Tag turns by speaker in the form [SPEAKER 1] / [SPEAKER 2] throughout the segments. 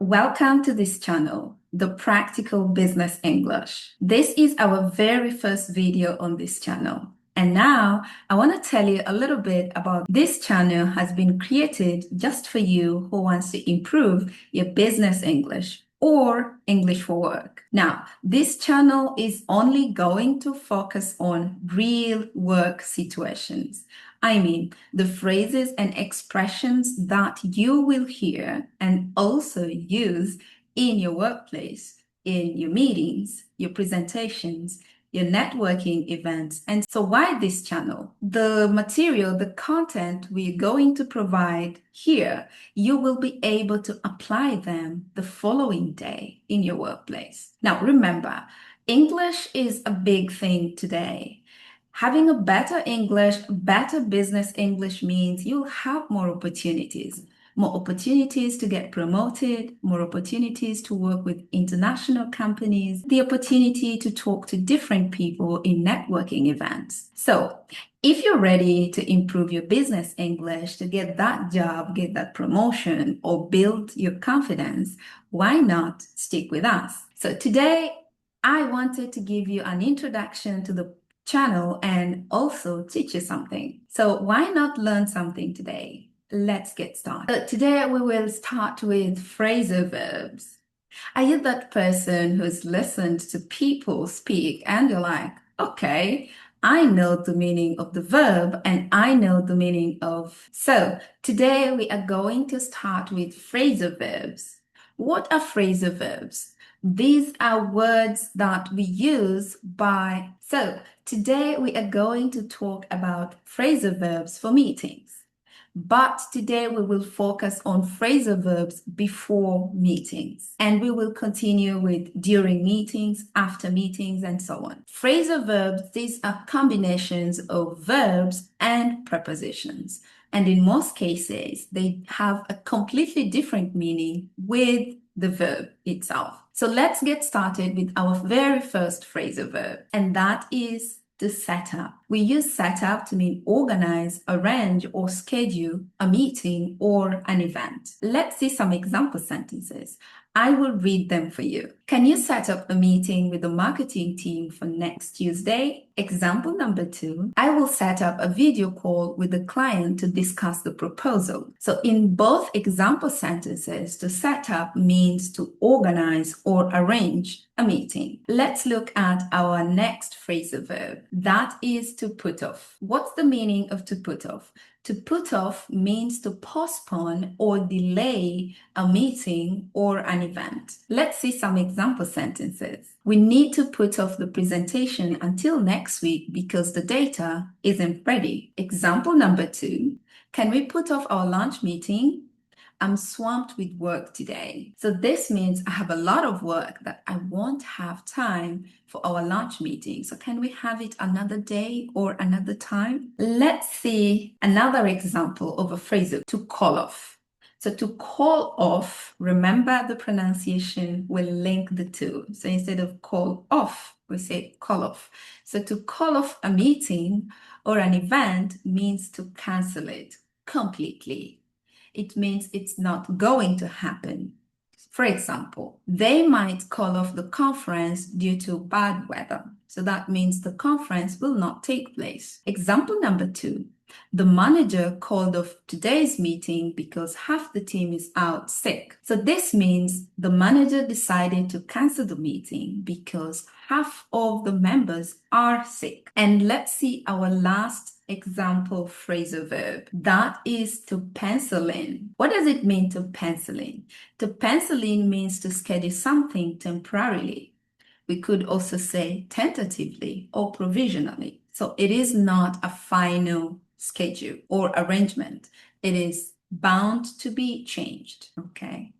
[SPEAKER 1] Welcome to this channel, The Practical Business English. This is our very first video on this channel. And now I want to tell you a little bit about this channel has been created just for you who wants to improve your business English or English for work. Now, this channel is only going to focus on real work situations. I mean, the phrases and expressions that you will hear and also use in your workplace, in your meetings, your presentations, your networking events. And so why this channel? The material, the content we're going to provide here, you will be able to apply them the following day in your workplace. Now, remember, English is a big thing today. Having a better English, better business English means you'll have more opportunities to get promoted, more opportunities to work with international companies, the opportunity to talk to different people in networking events. So if you're ready to improve your business English, to get that job, get that promotion, or build your confidence, why not stick with us? So today, I wanted to give you an introduction to the channel and also teach you something. So why not learn something today? Let's get started. So today we will start with phrasal verbs. Are you that person who's listened to people speak and you're like, okay, I know the meaning of the verb and I know the meaning of. So today we are going to start with phrasal verbs. What are phrasal verbs? These are words that we use by. So today we are going to talk about phrasal verbs for meetings. But today we will focus on phrasal verbs before meetings. And we will continue with during meetings, after meetings, and so on. Phrasal verbs, these are combinations of verbs and prepositions. And in most cases, they have a completely different meaning with the verb itself. So let's get started with our very first phrasal verb, and that is to set up. We use set up to mean organize, arrange, or schedule a meeting or an event. Let's see some example sentences. I will read them for you. Can you set up a meeting with the marketing team for next Tuesday? Example number 2, I will set up a video call with the client to discuss the proposal. So in both example sentences, to set up means to organize or arrange a meeting. Let's look at our next phrasal verb. That is to put off. What's the meaning of to put off? To put off means to postpone or delay a meeting or an event. Let's see some example sentences. We need to put off the presentation until next week because the data isn't ready. Example number 2, can we put off our lunch meeting? I'm swamped with work today. So this means I have a lot of work that I won't have time for our lunch meeting. So can we have it another day or another time? Let's see another example of a phrase, to call off. So to call off, remember the pronunciation will link the two. So instead of call off, we say call off. So to call off a meeting or an event means to cancel it completely. It means it's not going to happen. For example, they might call off the conference due to bad weather. So that means the conference will not take place. Example number 2, the manager called off today's meeting because half the team is out sick. So this means the manager decided to cancel the meeting because half of the members are sick. And let's see our last example phrasal verb. That is to pencil in. What does it mean to pencil in? To pencil in means to schedule something temporarily. We could also say tentatively or provisionally. So it is not a final schedule or arrangement. It is bound to be changed. Okay.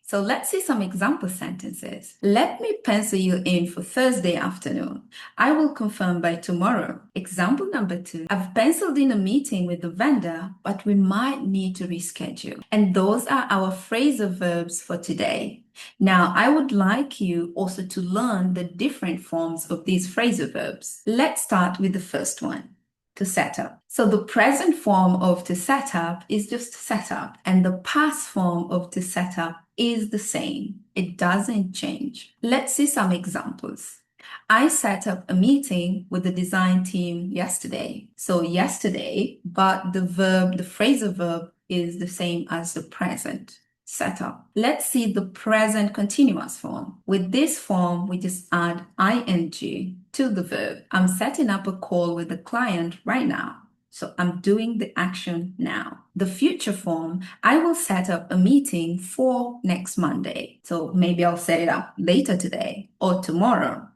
[SPEAKER 1] So let's see some example sentences. Let me pencil you in for Thursday afternoon. I will confirm by tomorrow. Example number 2, I've penciled in a meeting with the vendor, but we might need to reschedule. And those are our phrasal verbs for today. Now, I would like you also to learn the different forms of these phrasal verbs. Let's start with the first one, to set up. So the present form of to set up is just set up, and the past form of to set up is the same. It doesn't change. Let's see some examples. I set up a meeting with the design team yesterday. So yesterday, but the phrasal verb is the same as the present. Set up. Let's see the present continuous form. With this form, we just add ing to the verb. I'm setting up a call with the client right now. So I'm doing the action now. The future form, I will set up a meeting for next Monday. So maybe I'll set it up later today or tomorrow.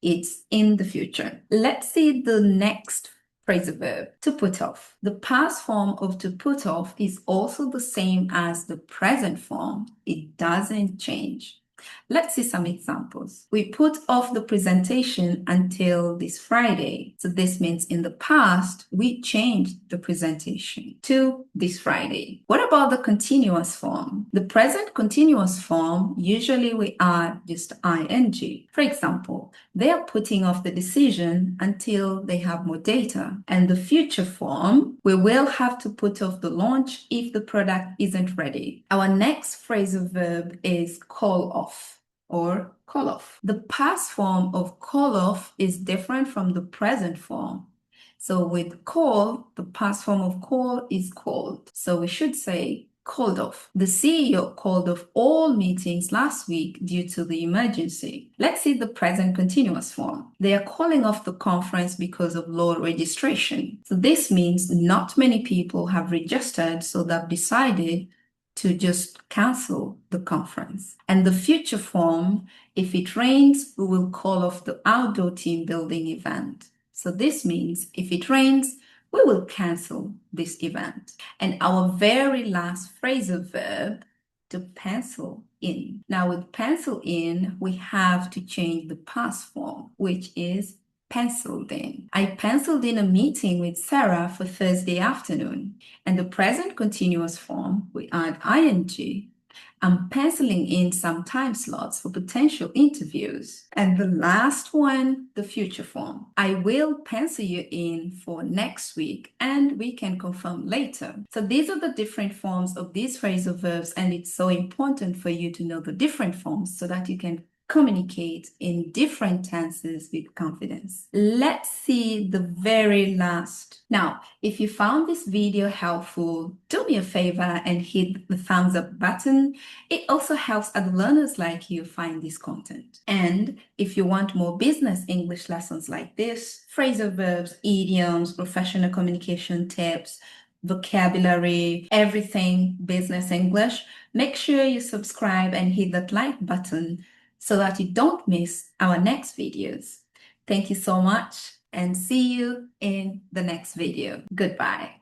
[SPEAKER 1] It's in the future. Let's see the next phrasal verb, to put off. The past form of to put off is also the same as the present form. It doesn't change. Let's see some examples. We put off the presentation until this Friday. So this means in the past, we changed the presentation to this Friday. What about the continuous form? The present continuous form, usually we add just ing. For example, they are putting off the decision until they have more data. And the future form, we will have to put off the launch if the product isn't ready. Our next phrasal verb is call off or call off. The past form of call off is different from the present form. So with call, the past form of call is called. So we should say called off. The CEO called off all meetings last week due to the emergency. Let's see the present continuous form. They are calling off the conference because of low registration. So this means not many people have registered, so they've decided to just cancel the conference. And the future form, if it rains, we will call off the outdoor team building event. So this means if it rains, we will cancel this event. And our very last phrasal verb, to pencil in. Now with pencil in, we have to change the past form, which is penciled in. I penciled in a meeting with Sarah for Thursday afternoon. And the present continuous form, we add ing. I'm penciling in some time slots for potential interviews. And the last one, the future form. I will pencil you in for next week and we can confirm later. So these are the different forms of these phrasal verbs, and it's so important for you to know the different forms so that you can communicate in different tenses with confidence. Let's see the very last. Now, if you found this video helpful, do me a favor and hit the thumbs up button. It also helps other learners like you find this content. And if you want more business English lessons like this, phrasal verbs, idioms, professional communication tips, vocabulary, everything business English, make sure you subscribe and hit that like button so that you don't miss our next videos. Thank you so much and see you in the next video. Goodbye.